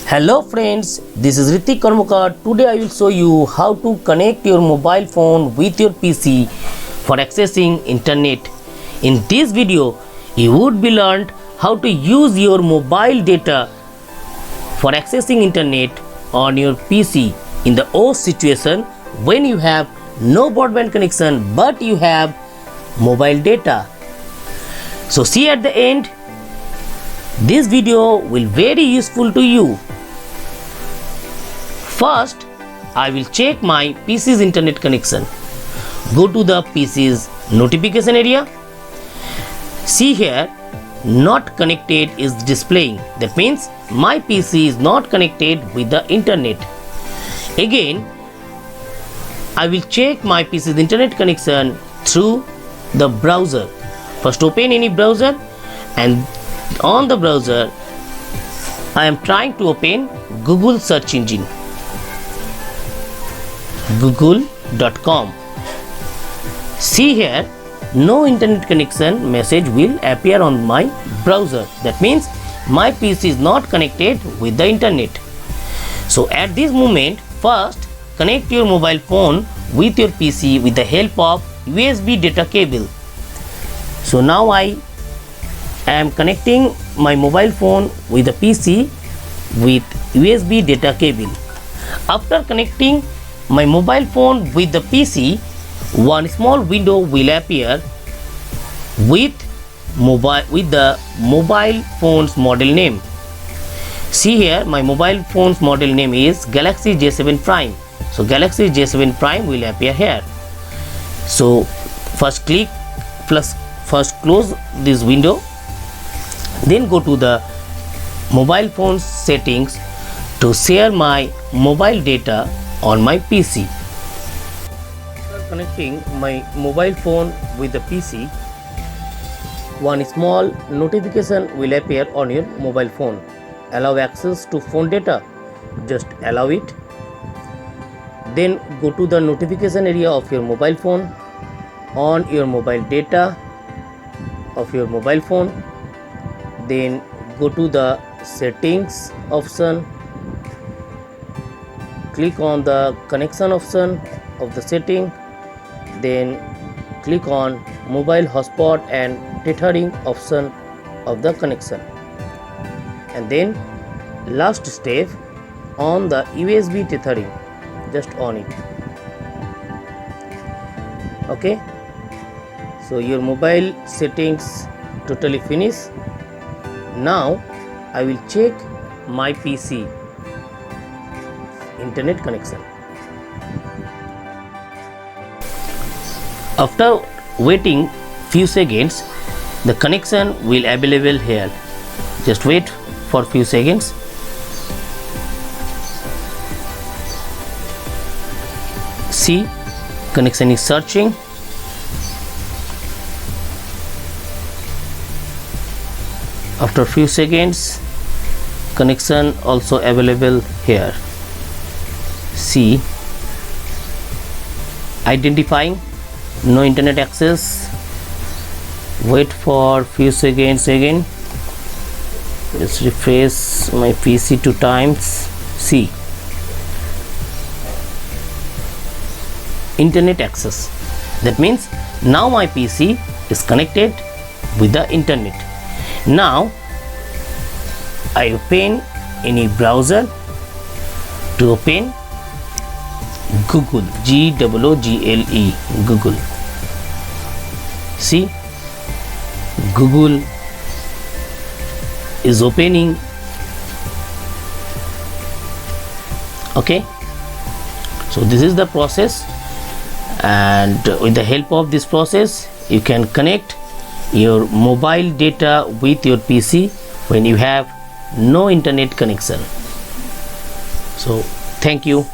Hello friends, this is Ritik Karmakar. Today I will show you how to connect your mobile phone with your PC for accessing internet. In this video, you would be learned how to use your mobile data for accessing internet on your PC in the worst situation when you have no broadband connection but you have mobile data. So see at the end, this video will very useful to you. First, I will check my PC's internet connection. Go to the PC's notification area. See here, not connected is displaying. That means my PC is not connected with the internet. Again, I will check my PC's internet connection through the browser. First open any browser, and on the browser I am trying to open Google search engine, google.com. See here, no internet connection message will appear on my browser. That means my PC is not connected with the internet. So at this moment, first connect your mobile phone with your PC with the help of USB data cable. So now I am connecting my mobile phone with the PC with USB data cable. After connecting my mobile phone with the PC, one small window will appear with the mobile phone's model name. See here, my mobile phone's model name is Galaxy J7 Prime. So Galaxy J7 Prime will appear here. So first close this window, then go to the mobile phone settings to share my mobile data on my PC. After connecting my mobile phone with the PC, one small notification will appear on your mobile phone. Allow access to phone data. Just allow it. Then go to the notification area of your mobile phone, on your mobile data of your mobile phone. Then go to the settings option, click on the connection option of the setting, then click on mobile hotspot and tethering option of the connection, and then last step on the USB tethering, just on it. Okay, so your mobile settings totally finished. Now I will check my PC internet connection. After waiting few seconds, the connection will available here. Just wait for few seconds. See, connection is searching. After few seconds, connection also available here. See, identifying no internet access. Wait for few seconds again. Let's refresh my PC 2 times. See, internet access. That means now my PC is connected with the internet. Now I open any browser to open Google, Google. Google. See, Google is opening. Okay, so this is the process, and with the help of this process you can connect your mobile data with your PC when you have no internet connection. So thank you.